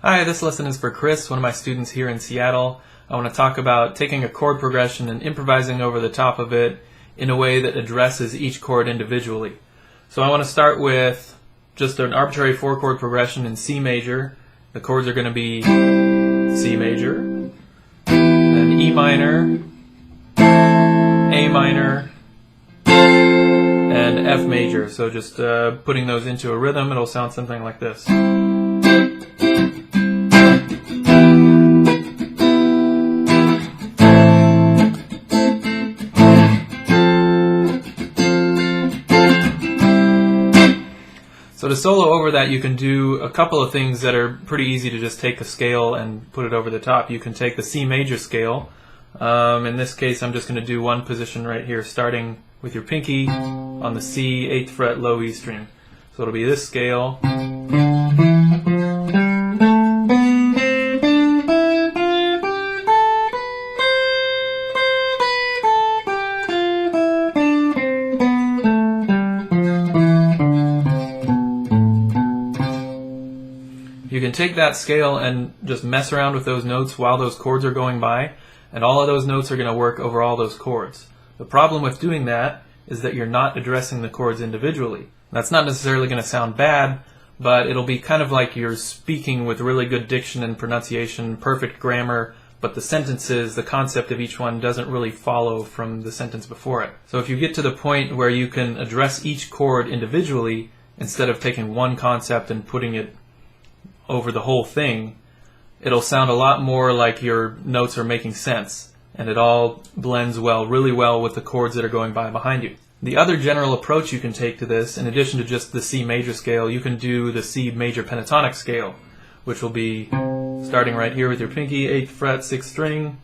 Hi, this lesson is for Chris, one of my students here in Seattle. I want to talk about taking a chord progression and improvising over the top of it in a way that addresses each chord individually. So I want to start with just an arbitrary 4-chord progression in C major. The chords are going to be C major, then E minor, A minor, and F major. So just putting those into a rhythm, it'll sound something like this. So to solo over that, you can do a couple of things that are pretty easy to just take a scale and put it over the top. You can take the C major scale. In this case, I'm just going to do one position right here, starting with your pinky on the C 8th fret low E string. So it'll be this scale. You can take that scale and just mess around with those notes while those chords are going by, and all of those notes are going to work over all those chords. The problem with doing that is that you're not addressing the chords individually. That's not necessarily going to sound bad, but it'll be kind of like you're speaking with really good diction and pronunciation, perfect grammar, but the sentences, the concept of each one doesn't really follow from the sentence before it. So if you get to the point where you can address each chord individually, instead of taking one concept and putting it over the whole thing, it'll sound a lot more like your notes are making sense, and it all blends really well with the chords that are going by behind you. The other general approach you can take to this, in addition to just the C major scale, you can do the C major pentatonic scale, which will be starting right here with your pinky, 8th fret, 6th string.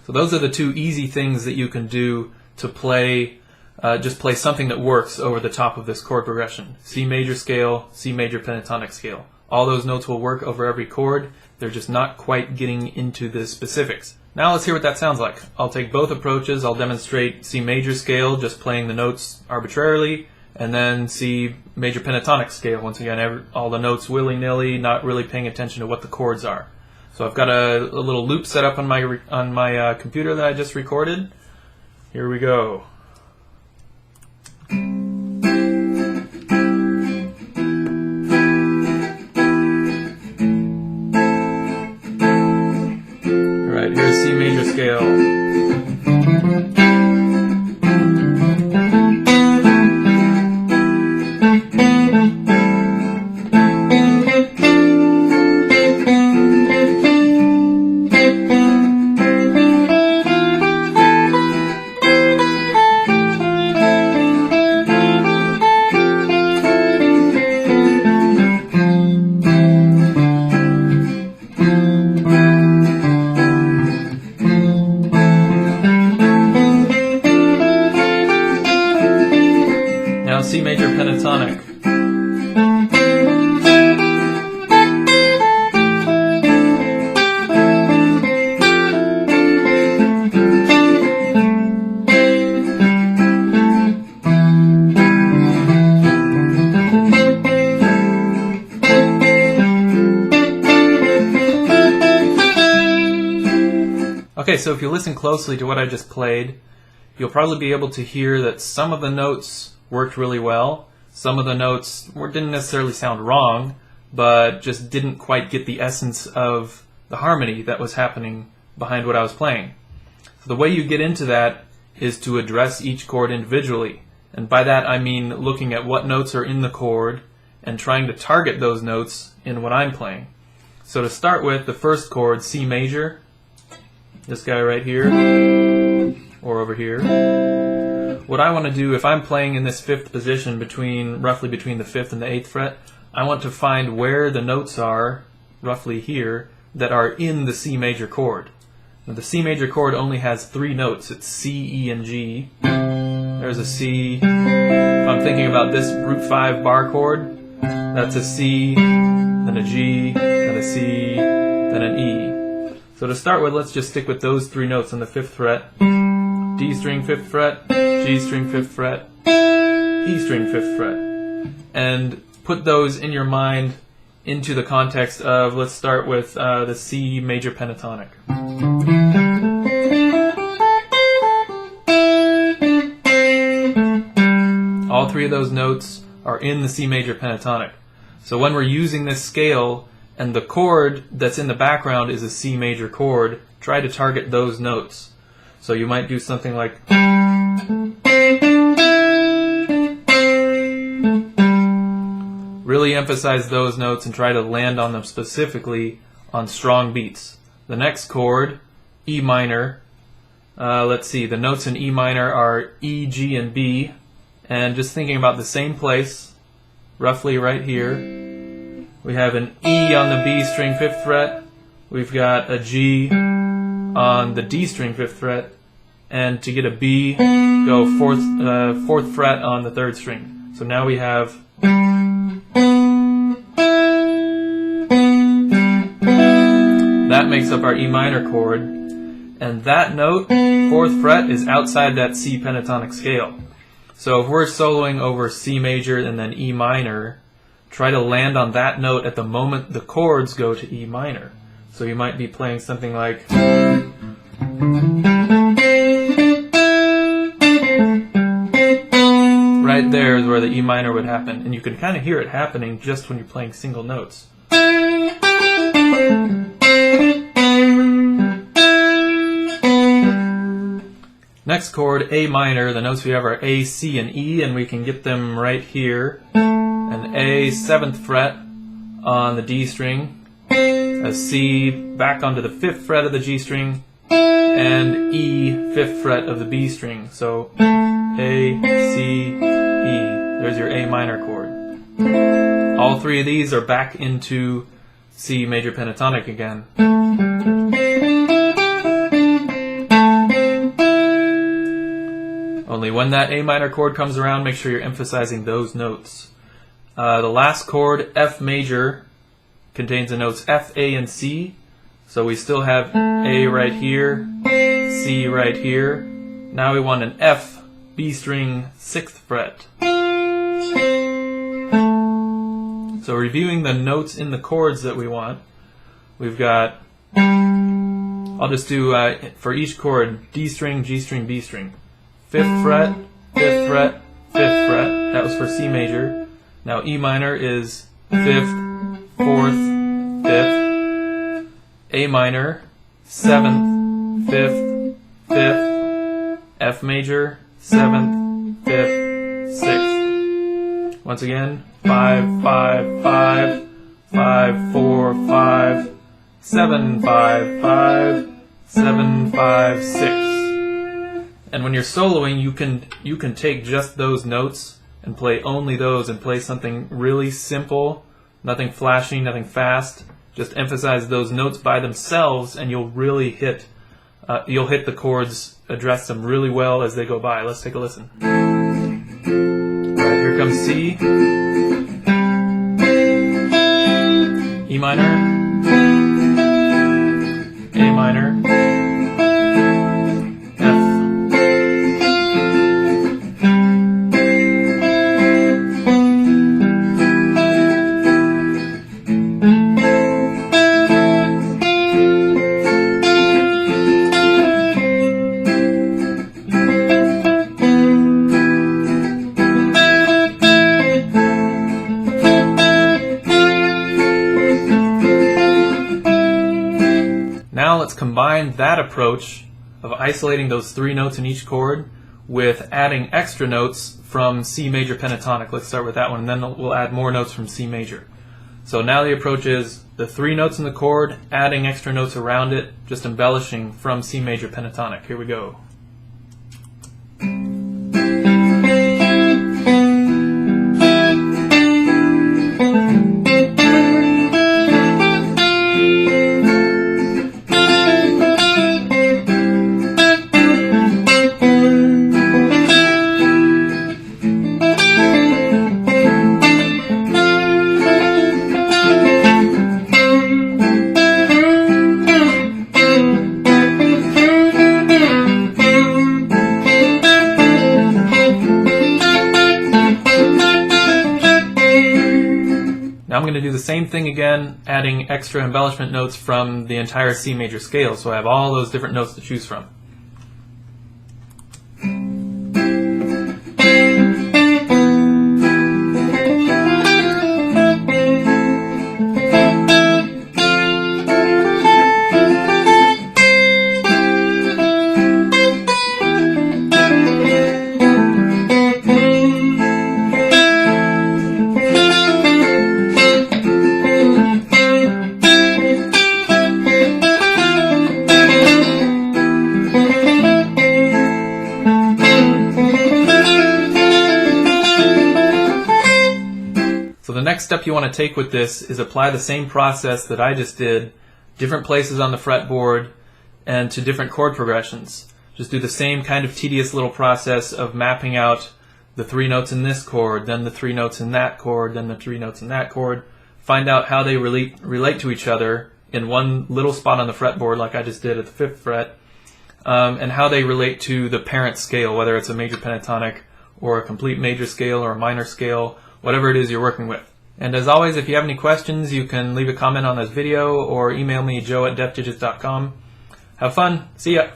So those are the two easy things that you can do to play, just play something that works over the top of this chord progression. C major scale, C major pentatonic scale. All those notes will work over every chord. They're just not quite getting into the specifics. Now let's hear what that sounds like. I'll take both approaches. I'll demonstrate C major scale, just playing the notes arbitrarily, and then C major pentatonic scale. Once again, all the notes willy-nilly, not really paying attention to what the chords are. So I've got a little loop set up on my computer that I just recorded. Here we go. Alright, here's C major scale. Now C major pentatonic. Okay, so if you listen closely to what I just played, you'll probably be able to hear that some of the notes worked really well. Some of the notes didn't necessarily sound wrong, but just didn't quite get the essence of the harmony that was happening behind what I was playing. So the way you get into that is to address each chord individually. And by that I mean looking at what notes are in the chord and trying to target those notes in what I'm playing. So to start with, the first chord, C major, this guy right here, or over here. What I want to do, if I'm playing in this 5th position, roughly between the 5th and the 8th fret, I want to find where the notes are, roughly here, that are in the C major chord. Now, the C major chord only has 3 notes. It's C, E, and G. There's a C. If I'm thinking about this root 5 bar chord, that's a C, then a G, then a C, then an E. So to start with, let's just stick with those 3 notes on the 5th fret. D string 5th fret, G string 5th fret, E string 5th fret. And put those in your mind into the context of, let's start with the C major pentatonic. All three of those notes are in the C major pentatonic. So when we're using this scale and the chord that's in the background is a C major chord, try to target those notes. So you might do something like, really emphasize those notes and try to land on them specifically on strong beats. The next chord, E minor, let's see, the notes in E minor are E, G, and B, and just thinking about the same place, roughly right here, we have an E on the B string 5th fret, we've got a G on the D string 5th fret, and to get a B, go 4th fret on the 3rd string. So now we have that makes up our E minor chord, and that note, 4th fret, is outside that C pentatonic scale. So if we're soloing over C major and then E minor, try to land on that note at the moment the chords go to E minor. So you might be playing something like, right there is where the E minor would happen, and you can kind of hear it happening just when you're playing single notes. Next chord, A minor, the notes we have are A, C, and E, and we can get them right here. An A 7th fret on the D string, a C back onto the 5th fret of the G string, and E 5th fret of the B string. So A, C, E. There's your A minor chord. All three of these are back into C major pentatonic again. Only when that A minor chord comes around, make sure you're emphasizing those notes. The last chord, F major, contains the notes F, A, and C. So we still have A right here, C right here. Now we want an F, B string 6th fret. So reviewing the notes in the chords that we want, we've got, I'll just do for each chord, D string, G string, B string. 5th fret, 5th fret, 5th fret. That was for C major. Now E minor is 5th, 4th, 5th. A minor, 7th, 5th, 5th. F major, 7th, 5th, 6th. Once again, 5, 5, 5, 5, 4, 5, 7, 5, 5, 7, 5, 6. And when you're soloing, you can take just those notes and play only those and play something really simple, nothing flashy, nothing fast. Just emphasize those notes by themselves, and you'll really hit the chords, address them really well as they go by. Let's take a listen. All right, here comes C, E minor, A minor, Now let's combine that approach of isolating those three notes in each chord with adding extra notes from C major pentatonic. Let's start with that one, and then we'll add more notes from C major. So now the approach is the three notes in the chord, adding extra notes around it, just embellishing from C major pentatonic. Here we go. going to do the same thing again, adding extra embellishment notes from the entire C major scale, so I have all those different notes to choose from. So the next step you want to take with this is apply the same process that I just did, different places on the fretboard and to different chord progressions. Just do the same kind of tedious little process of mapping out the 3 notes in this chord, then the 3 notes in that chord, then the 3 notes in that chord. Find out how they relate to each other in one little spot on the fretboard like I just did at the 5th fret, and how they relate to the parent scale, whether it's a major pentatonic or a complete major scale or a minor scale, whatever it is you're working with. And as always, if you have any questions, you can leave a comment on this video or email me, joe@deftdigits.com. Have fun. See ya.